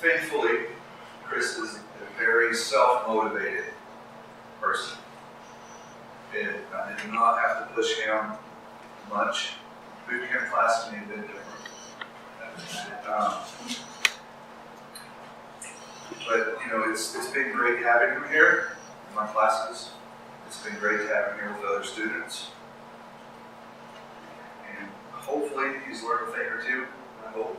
Thankfully, Chris is a very self-motivated person. I did not have to push him much. Boot camp class may have been different. But you know, it's been great having him here in my classes. It's been great having him here with other students. And hopefully he's learned a thing or two, I hope.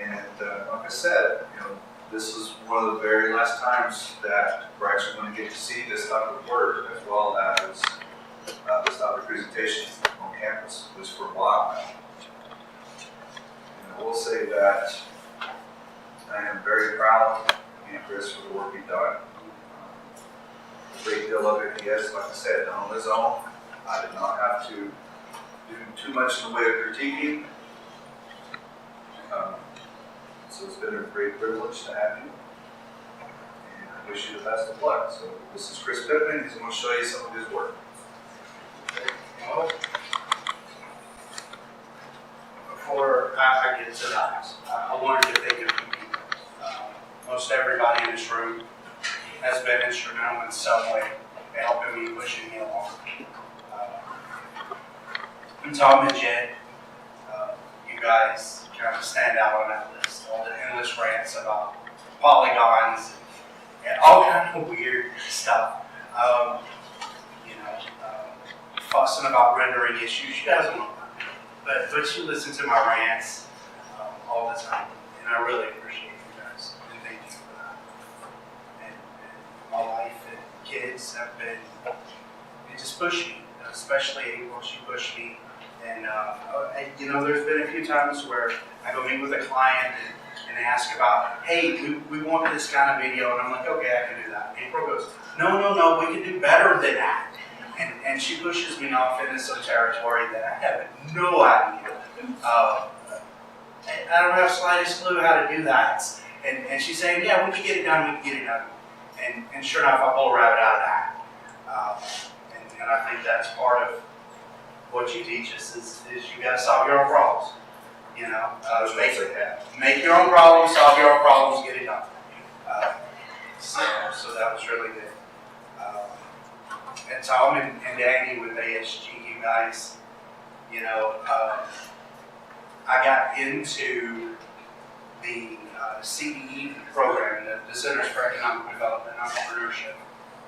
And like I said, you know, this is one of the very last times that we're actually going to get to see this type of work as well as this type of presentation on campus, at least for a while now. And I will say that I am very proud of me and Chris for the work he's done. A great deal of it he has, like I said, done on his own. I did not have to do too much in the way of critiquing. So it's been a great privilege to have you. And I wish you the best of luck. So this is Chris Pittman. He's going to show you some of his work. Well, before I get to that, I wanted to thank a few people. Most everybody in this room has been instrumental in some way in helping me, pushing me along. And Tom and Jed, you guys kind of stand out on that list. All the endless rants about polygons and all kind of weird stuff. Fussing about rendering issues. You guys don't know that. But you listen to my rants all the time. And I really appreciate you guys. And thank you for that. And my wife and kids have been, they just push me. Especially April, she pushed me. And you know, there's been a few times where I go meet with a client and ask about, hey, we want this kind of video. And I'm like, okay, I can do that. April goes, no, we can do better than that. And she pushes me off into some territory that I have no idea. I don't have the slightest clue how to do that. And she's saying, yeah, we can get it done, And sure enough, I pull a rabbit out of that. And I think that's part of what you teach us is you got to solve your own problems. You know, make your own problems, solve your own problems, get it done. So that was really good. And Tom and Danny with ASG, you guys, you know, I got into the CDE program, the Centers for Economic Development and Entrepreneurship,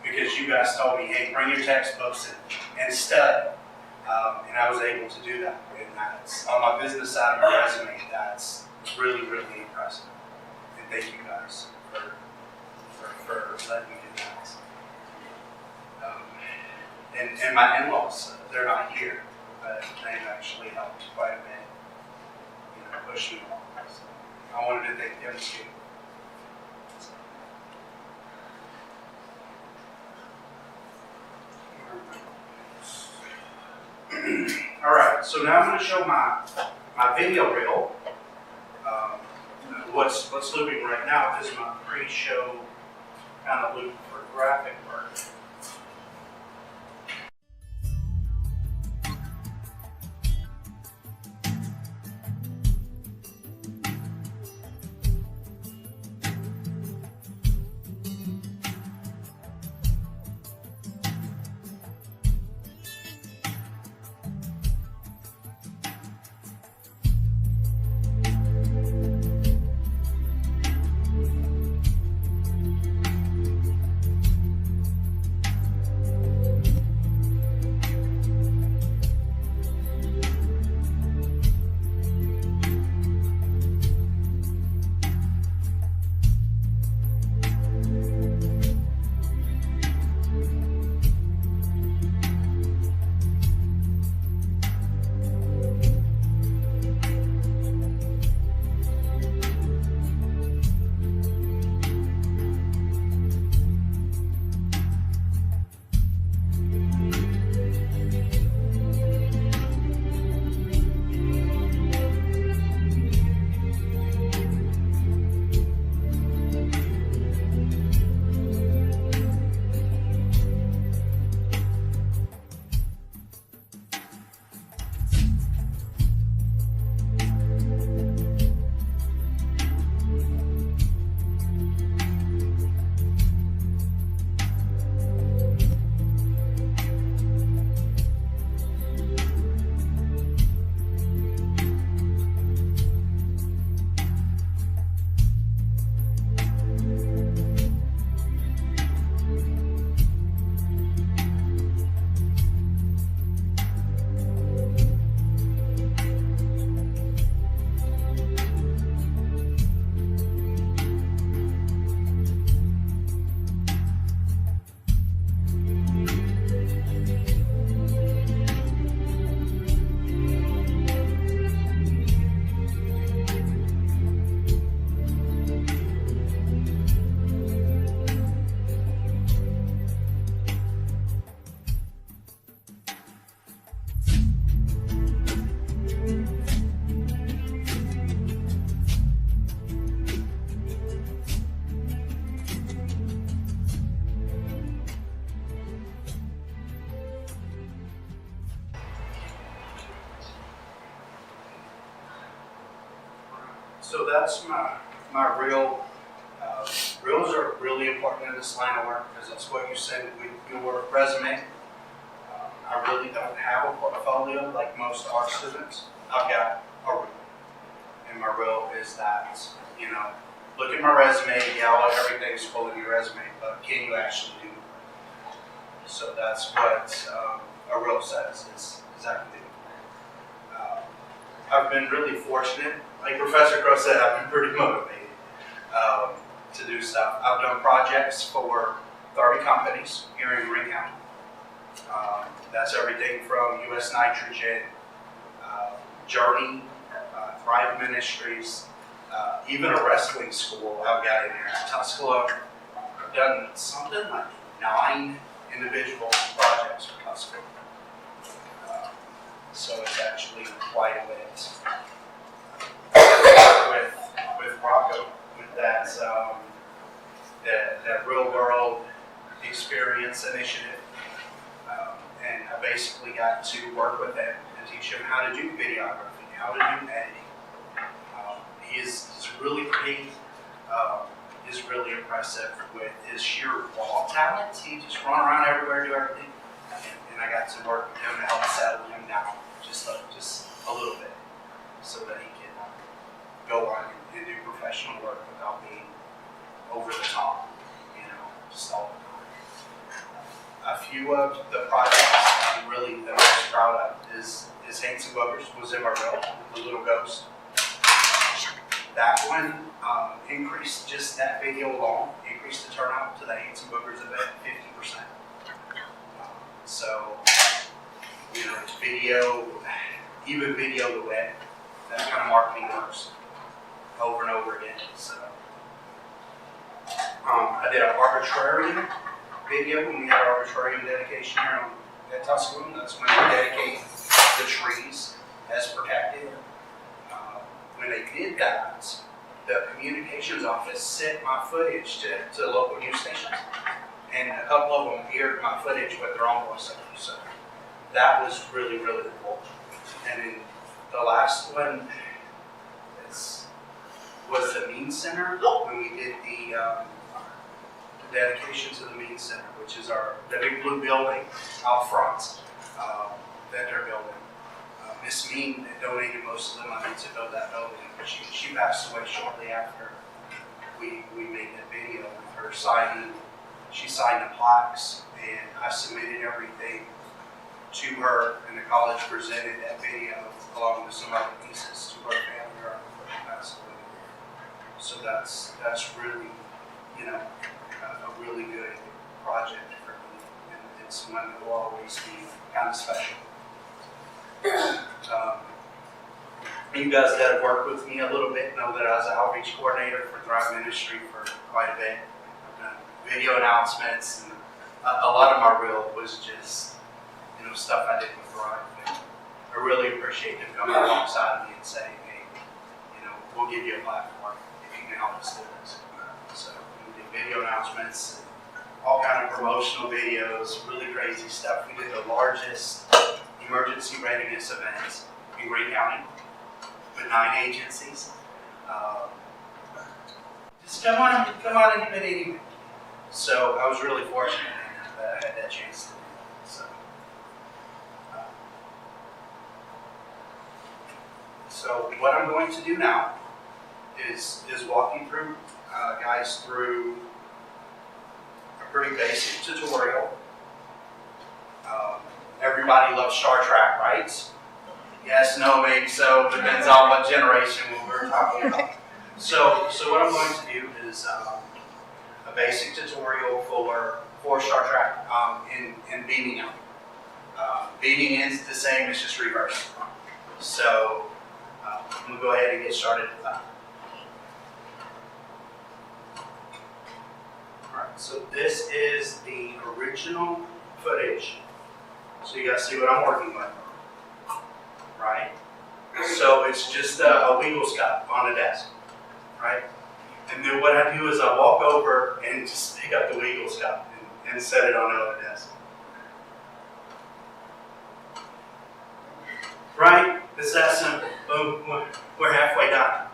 because you guys told me, hey, bring your textbooks and study. And I was able to do that. And that's on my business side of my resume. That's really, really impressive. And thank you guys for letting me do that. And my in-laws, they're not here, but they've actually helped quite a bit, you know, push me along. So I wanted to thank them too. All right, so now I'm going to show my video reel. What's looping right now is my pre-show kind of loop for graphic work. So that's my real, reels are really important in this line of work because it's what you send with your resume. I really don't have a portfolio like most art students. I've got a reel. And my reel is that, look at my resume, yeah, well, everything's full of your resume, but can you actually do it? So that's what a reel says, is I can do. I've been really fortunate. Like Professor Crow said, I've been pretty motivated to do stuff. I've done projects for 30 companies here in Green County. That's everything from U.S. Nitrogen, Journey, Thrive Ministries, even a wrestling school I've got in there. Tuscaloosa, I've done something like 9 individual projects for Tuscaloosa. So it's actually quite a bit. With Rocco, with that real world experience initiative. And I basically got to work with him and teach him how to do videography, how to do editing. He's really great. He's really impressive with his sheer raw talent. He just run around everywhere, do everything. And I got to work with him to help settle him down just a little bit, so that he can go on and do professional work without being over the top, just all the time. A few of the projects I'm really the most proud of is Haints and Boogers was in my reel, the little ghost. That one increased, just that video alone, increased the turnout to the Haints and Boogers event 50%. So, it's video, even video the web, that kind of marketing works over and over again. So, I did an arbitrarium video when we had our arbitrarium dedication here at Tuscaloosa. That's when we dedicate the trees as protected. When they did that, the communications office sent my footage to local news stations, and a couple of them aired my footage with their own voiceover. So that was really, really cool. And then the last one was the Mean Center, when we did the dedication to the Mean Center, which is the big blue building out front that they're building. Miss Mean donated most of the money to build that building, but she passed away shortly after we made that video with her signing. She signed the plaques, and I submitted everything to her, and the college presented that video along with some other pieces to her family right before she passed away. So that's really, a really good project for me, and it's one that will always be kind of special. You guys that have worked with me a little bit know that I was an outreach coordinator for Thrive Ministry for quite a bit. I've done video announcements, and a lot of my reel was just, stuff I did with Thrive. And I really appreciate them coming alongside me and saying, hey, we'll give you a platform if you can help us do this. So we did video announcements, all kind of promotional videos, really crazy stuff. We did the largest emergency readiness event in Green County with 9 agencies. Just come on and give it anything. So I was really fortunate that I had that chance to do that. So what I'm going to do now is walk you through, guys, through a pretty basic tutorial. Everybody loves Star Trek, right? Yes, no, maybe so. Depends on what generation we're talking about. So what I'm going to do is a basic tutorial for Star Trek in beaming out. Beaming is the same, it's just reversed. So I'm going to go ahead and get started with that. Alright, so this is the original footage. So you guys see what I'm working with, right? So it's just a Weegle Scout on a desk, right? And then what I do is I walk over and just pick up the Weegle Scout and set it on another desk. Right? It's that simple. Boom, we're halfway done.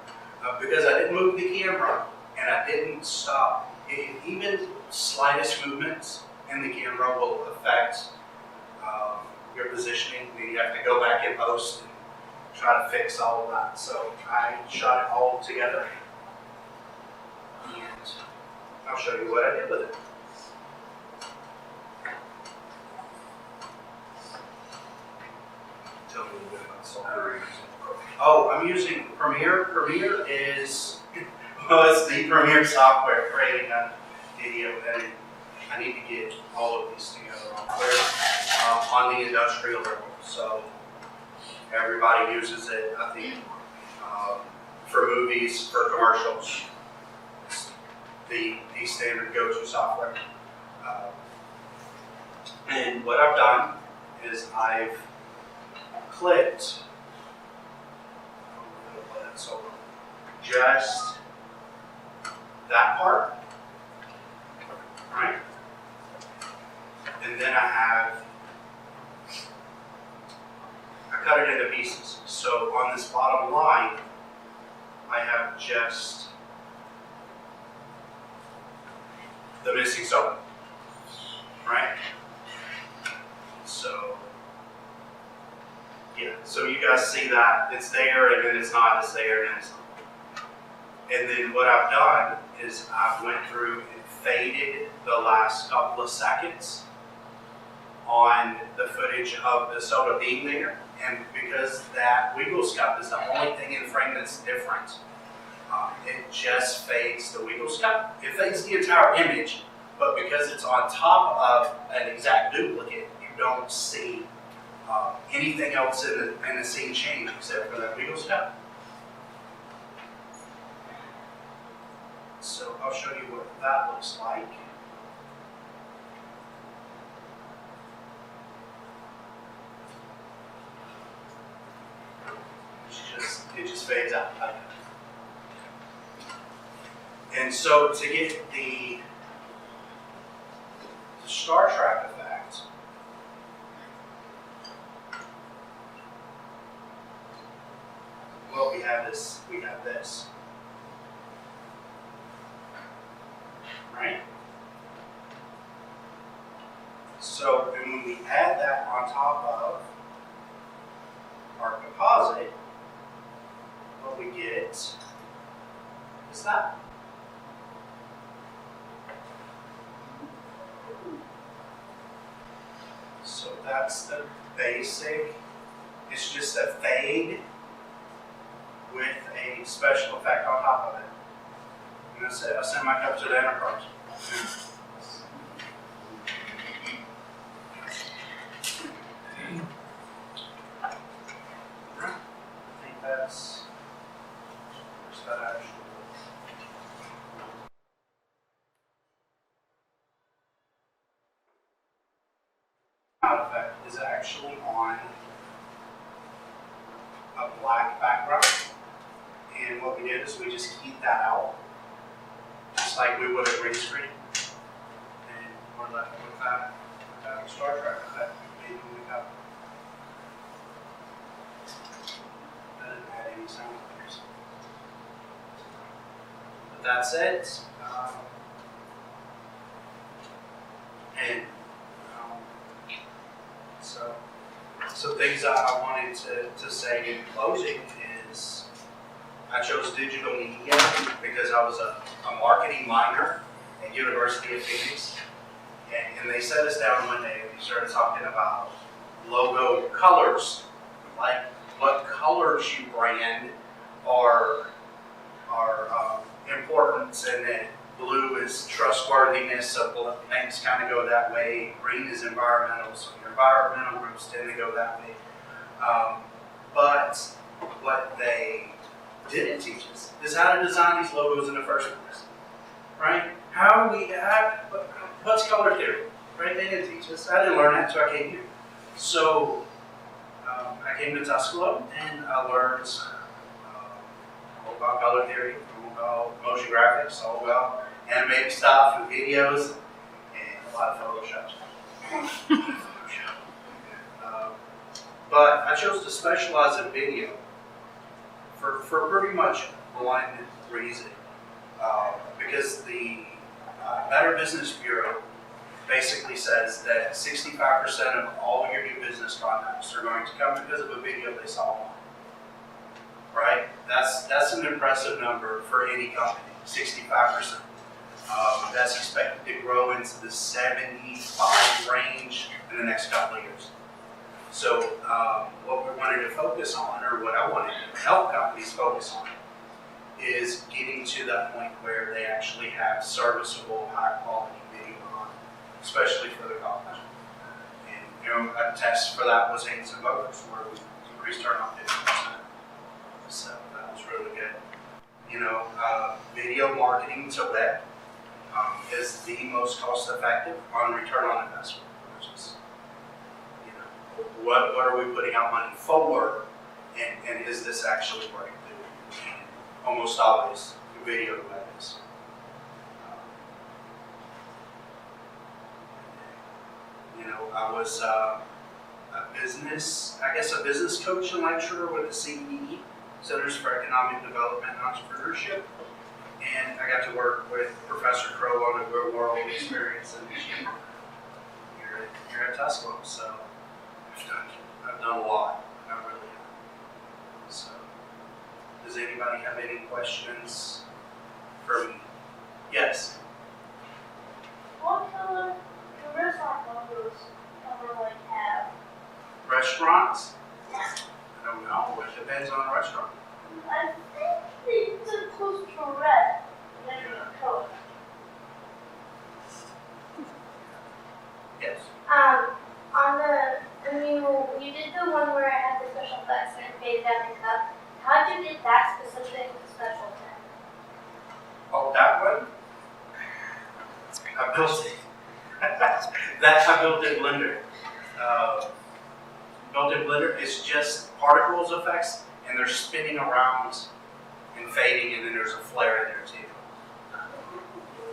because I didn't move the camera and I didn't stop. Even slightest movements in the camera will affect your positioning. Then you have to go back in post and try to fix all of that. So I shot it all together, and I'll show you what I did with it. Tell me a little bit about software. Oh, I'm using Premiere. Premiere is, well, it's the Premiere software for creating a video editing. I need to get all of these together on the industrial level. So everybody uses it, I think, for movies, for commercials. It's the standard go-to software. And what I've done is I've clipped so just that part, right? And then I cut it into pieces. So on this bottom line, I have just the missing soda, right? So yeah, so you guys see that it's there and then it's not, it's there and it's not. And then what I've done is I went through and faded the last couple of seconds on the footage of the soda being there. And because that wiggle scuff is the only thing in frame that's different, it just fades the wiggle scuff. It fades the entire image, but because it's on top of an exact duplicate, you don't see anything else in the scene change except for that wiggle scuff. So I'll show you what that looks like. It just fades out. And so to get the Star Trek effect, well, we have this, right? So and when we add that on top of our composite, what we get is that. So that's the basic. It's just a fade with a special effect on top of it. And that's it. I send my cup to the Enterprise. I think that's that actually. Effect is actually on a black background, and what we did is we just keyed that out, just like we would a green screen, and we're left with that Star Trek effect. Maybe we have that didn't add any sound effects, but that's it. So things that I wanted to say in closing is I chose digital media because I was a marketing minor at University of Phoenix. And they set us down one day and we started talking about logo colors, like what colors you brand are important, and then blue is trustworthiness, so things kind of go that way. Green is environmental, so your environmental groups tend to go that way. But what they didn't teach us is how to design these logos in the first place, right? What's color theory, right? They didn't teach us. I didn't learn that, so I came here. So I came to Tuscaloosa and I learned all about color theory, all about motion graphics, all about animated stuff and videos, and a lot of Photoshop. But I chose to specialize in video for pretty much one reason. Because the Better Business Bureau basically says that 65% of all your new business contacts are going to come because of a video they saw online. Right? That's an impressive number for any company, 65%. That's expected to grow into the 75 range in the next couple of years. So what we wanted to focus on, or what I wanted to help companies focus on, is getting to that point where they actually have serviceable, high-quality video on, especially for the college. And a test for that was Haynes and Voters, where we increased turnout 50%. So that was really good. Video marketing to web is the most cost-effective on return on investment, which is, what are we putting out money for, and is this actually working? Almost always, the video web is. I was a business coach and lecturer with the CEE, Centers for Economic Development and Entrepreneurship. And I got to work with Professor Crow on a real world experience in Michigan here at Tuscaloosa. So I've done a lot. I really have. So, does anybody have any questions for me? Yes. What color do restaurant logos cover have? Restaurants? I don't know. It depends on the restaurant. I think it's close to red. Maybe color. Yes. You did the one where I had the special effects and it faded out the cup. How'd you get that specific special effect? Oh, that one? I built it. I built in Blender. Built in Blender is just particles effects, and they're spinning around and fading, and then there's a flare in there too.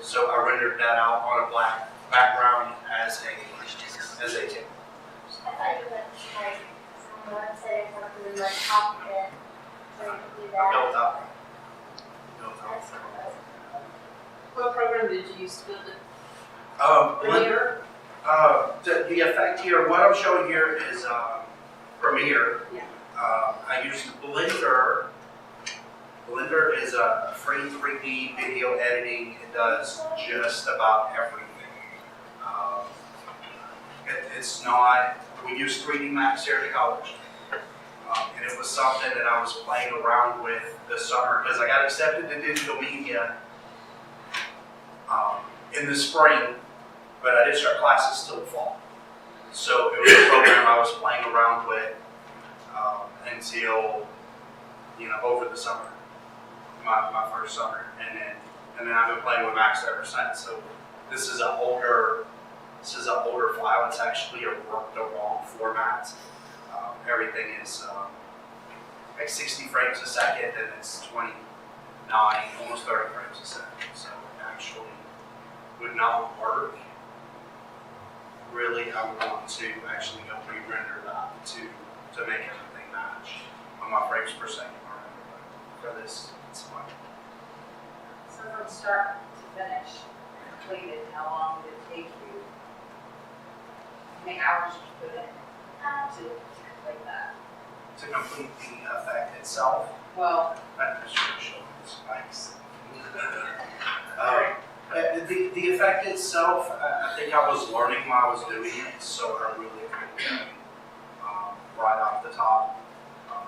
So I rendered that out on a black background as a tip. I thought you went like on the website or something and like copied it so you could do I that. built up. That's cool. What program did you use to build it? Blender. The effect here, what I'm showing here is Premiere. Yeah. I used Blender. Blender is a free 3D video editing. It does just about everything. It's not, we use 3D Max here at college. And it was something that I was playing around with this summer because I got accepted to digital media in the spring, but I didn't start classes till the fall. So it was a program I was playing around with until, over the summer, my first summer. And then I've been playing with Max ever since. So this is an older file. It's actually the wrong format. Everything is like 60 frames a second, and it's 29, almost 30 frames a second. So it actually would not work. Really, I would want to actually go re-render that to make everything match on my frames per second. For this, it's fine. So from start to finish, completed, how long did it take you? How many hours did you put in to complete that? To complete the effect itself, Well, I'm just going to show you the spikes. The effect itself, I think I was learning while I was doing it, so I really couldn't right off the top.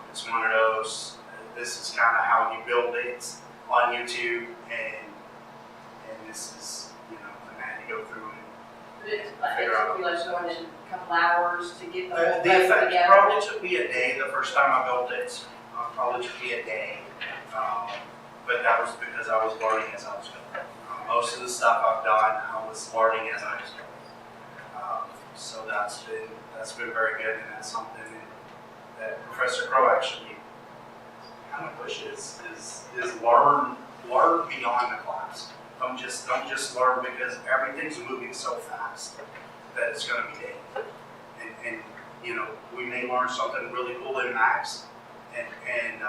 It's one of those, this is kind of how you build it on YouTube, and this is, I had to go through it. but it took you like more than a couple hours to get the whole The thing effect together. probably took me a day the first time I built it. Probably took me a day, but that was because I was learning as I was going. Most of the stuff I've done, I was learning as I was going. So that's been very good, and that's something that Professor Crow actually kind of pushes is learn beyond the class. Don't just learn because everything's moving so fast that it's going to be dated. And we may learn something really cool in Max, and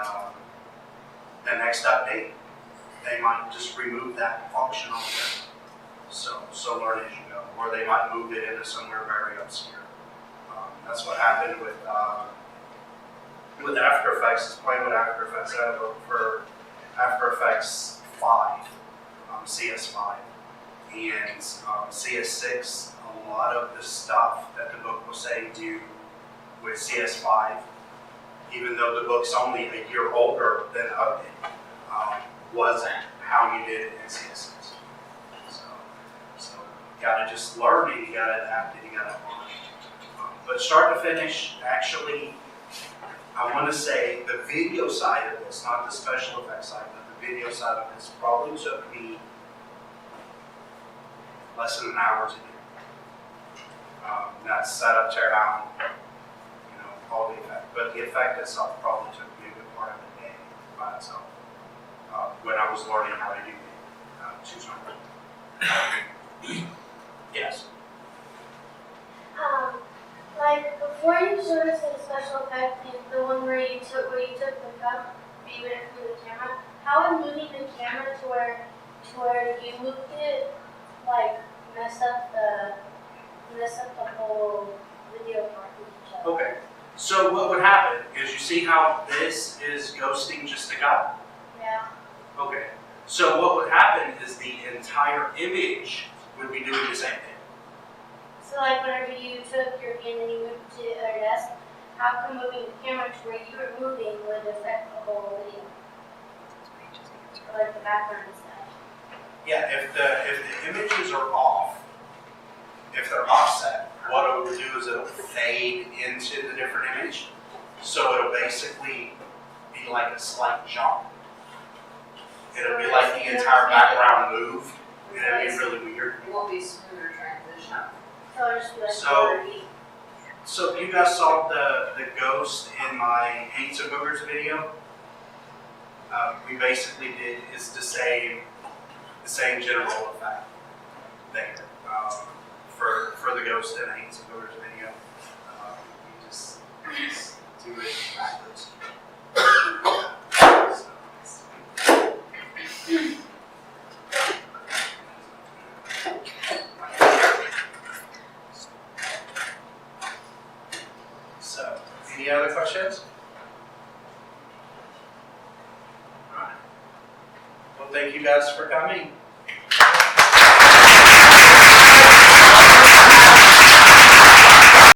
the next update, they might just remove that function on there. So learn as you go, or they might move it into somewhere very obscure. That's what happened with After Effects. Is playing with After Effects. I have a book for After Effects 5, CS5, and CS6. A lot of the stuff that the book was saying do with CS5, even though the book's only a year older than update, wasn't how you did it in CS6. So you gotta just learn it, you gotta adapt it, you gotta learn it. But start to finish, actually, I want to say the video side of this, not the special effects side, but the video side of this probably took me less than an hour to do. That's setup, tear down, all the effect. But the effect itself probably took me a good part of the day by itself when I was learning how to do it. Yes. Like before you showed us the special effect, the one where you took the cup, you went through the camera. How would moving the camera to where you moved it, like mess up the whole video part with each other? Okay. So what would happen is you see how this is ghosting just a guy? Yeah. Okay. So what would happen is the entire image would be doing the same thing. So like whenever you took your hand and you moved to our desk, how come moving the camera to where you were moving would affect the whole video? Or like the background and stuff. Yeah, if the images are off, if they're offset, what it will do is it'll fade into the different image. So it'll basically be like a slight jump. It'll be like the entire background moved, and it'll be really weird. It won't be smoother transition. So it'll just be like So- blurry. So if you guys saw the ghost in my Hates and Boogers video, we basically did is the same general effect there for the ghost in Hates and Boogers video. You just do it backwards. So, any other questions? All right. Well, thank you guys for coming.